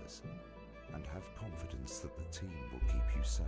others, and have confidence that the team will keep you safe.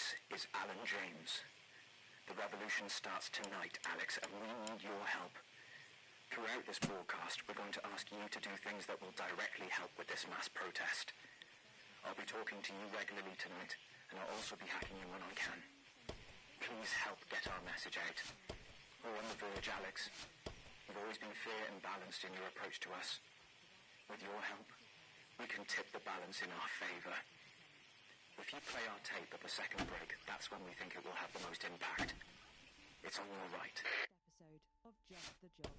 This is Alan James. The revolution starts tonight, Alex, and we need your help. Throughout this broadcast, we're going to ask you to do things that will directly help with this mass protest. I'll be talking to you regularly tonight, and I'll also be hacking you when I can. Please help get our message out. We're on the verge, Alex. You've always been fair and balanced in your approach to us. With your help, we can tip the balance in our favour. If you play our tape at the second break, that's when we think it will have the most impact. It's on your right. Episode of Just the Job,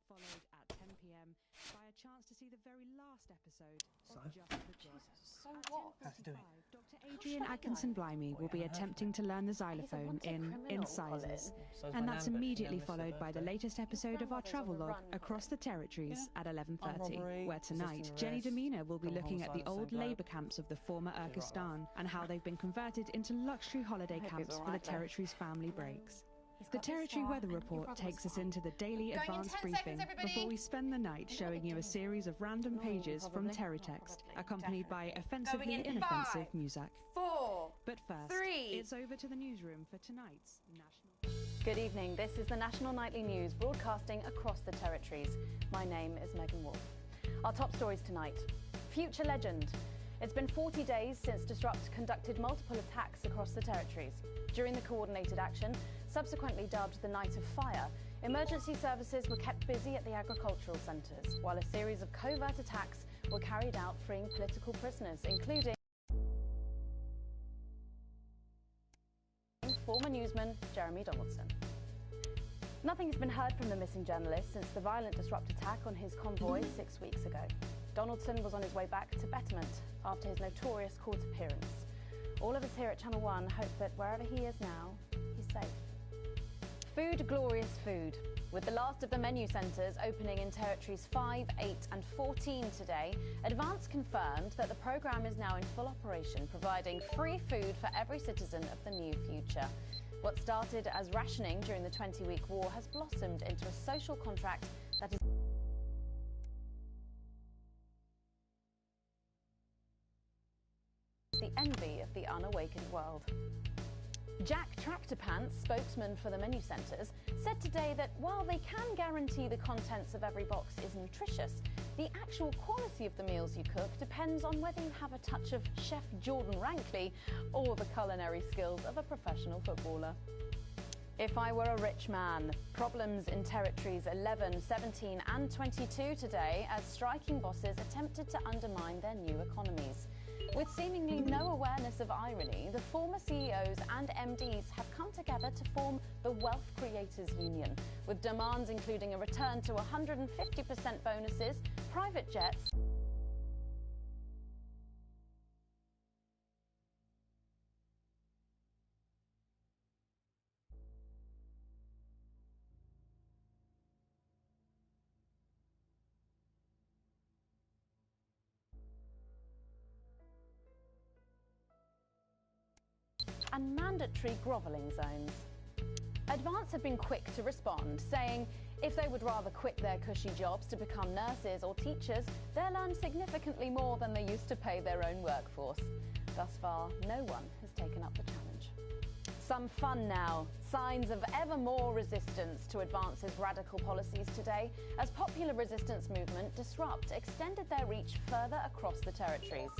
followed at 10 p.m. by a chance to see the very last episode of Just the Job. So what? At 10:45, Dr. Adrian Atkinson-Blimey will be attempting to learn the xylophone in Incisors, and that's immediately followed by the latest episode of our travelogue across the territories at 11:30, where tonight Jenny Demina will be looking at the old labour camps of the former Urkistan and how they've been converted into luxury holiday camps for the territory's family breaks. The Territory Weather Report takes us into the daily advanced briefing before we spend the night showing you a series of random pages from Terrytext, accompanied by offensively inoffensive music. 4, But first, 3. it's over to the newsroom for tonight's National... Good evening, this is the National Nightly News broadcasting across the territories. My name is Megan Wolf. Our top stories tonight. Future legend. It's been 40 days since Disrupt conducted multiple attacks across the territories. During the coordinated action, subsequently dubbed the Night of Fire, emergency services were kept busy at the agricultural centres, while a series of covert attacks were carried out freeing political prisoners, including former newsman Jeremy Donaldson. Nothing has been heard from the missing journalist since the violent Disrupt attack on his convoy 6 weeks ago. Donaldson was on his way back to Betterment after his notorious court appearance. All of us here at Channel 1 hope that wherever he is now, he's safe. Food, glorious food. With the last of the menu centres opening in territories 5, 8 and 14 today, Advance confirmed that the programme is now in full operation, providing free food for every citizen of the new future. What started as rationing during the 20-week war has blossomed into a social contract that is the envy of the unawakened world. Jack Tractorpants, spokesman for the menu centres, said today that while they can guarantee the contents of every box is nutritious, the actual quality of the meals you cook depends on whether you have a touch of Chef Jordan Rankley or the culinary skills of a professional footballer. If I were a rich man, problems in territories 11, 17 and 22 today as striking bosses attempted to undermine their new economies. With seemingly no awareness of irony, the former CEOs and MDs have come together to form the Wealth Creators Union, with demands including a return to 150% bonuses, private jets, and mandatory grovelling zones. Advance have been quick to respond, saying if they would rather quit their cushy jobs to become nurses or teachers, they'll earn significantly more than they used to pay their own workforce. Thus far, no one has taken up the challenge. Some fun now. Signs of ever more resistance to Advance's radical policies today, as popular resistance movement Disrupt extended their reach further across the territories.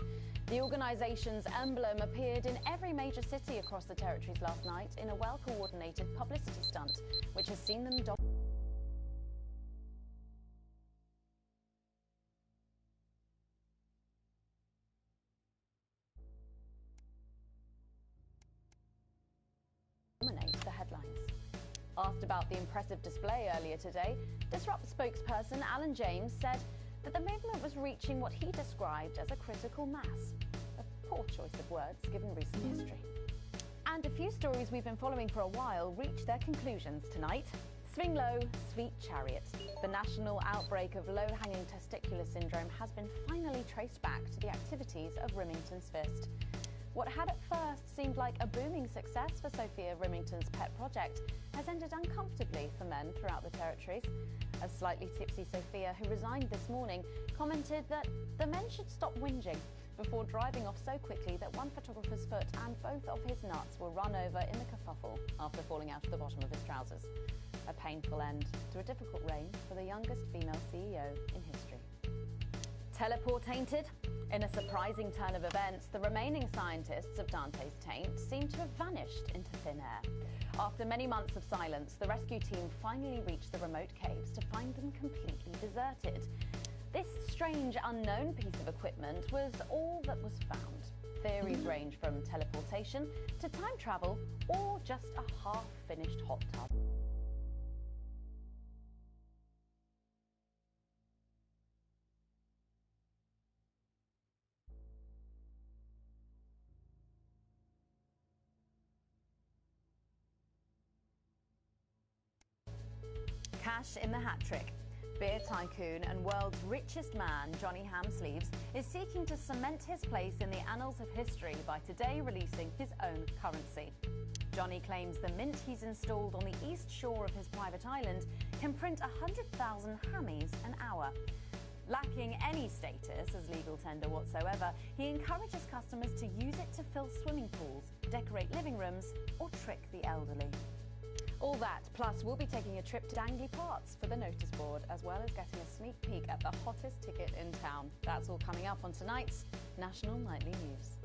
The organisation's emblem appeared in every major city across the territories last night in a well-coordinated publicity stunt, which has seen them dominate the headlines. Asked about the impressive display earlier today, Disrupt spokesperson Alan James said that the movement was reaching what he described as a critical mass. A poor choice of words given recent history. And a few stories we've been following for a while reached their conclusions tonight. Swing low, sweet chariot. The national outbreak of low-hanging testicular syndrome has been finally traced back to the activities of Rimington's Fist. What had at first seemed like a booming success for Sophia Rimington's pet project has ended uncomfortably for men throughout the territories. A slightly tipsy Sophia, who resigned this morning, commented that the men should stop whinging, before driving off so quickly that one photographer's foot and both of his nuts were run over in the kerfuffle after falling out of the bottom of his trousers. A painful end to a difficult reign for the youngest female CEO in history. Teleportainted? In a surprising turn of events, the remaining scientists of Dante's taint seem to have vanished into thin air. After many months of silence, the rescue team finally reached the remote caves to find them completely deserted. This strange, unknown piece of equipment was all that was found. Theories range from teleportation to time travel or just a half-finished hot tub. Cash in the hat trick. Beer tycoon and world's richest man, Johnny Hamsleeves, is seeking to cement his place in the annals of history by today releasing his own currency. Johnny claims the mint he's installed on the east shore of his private island can print 100,000 hammies an hour. Lacking any status as legal tender whatsoever, he encourages customers to use it to fill swimming pools, decorate living rooms, or trick the elderly. All that, plus we'll be taking a trip to dangly parts for the notice board, as well as getting a sneak peek at the hottest ticket in town. That's all coming up on tonight's National Nightly News.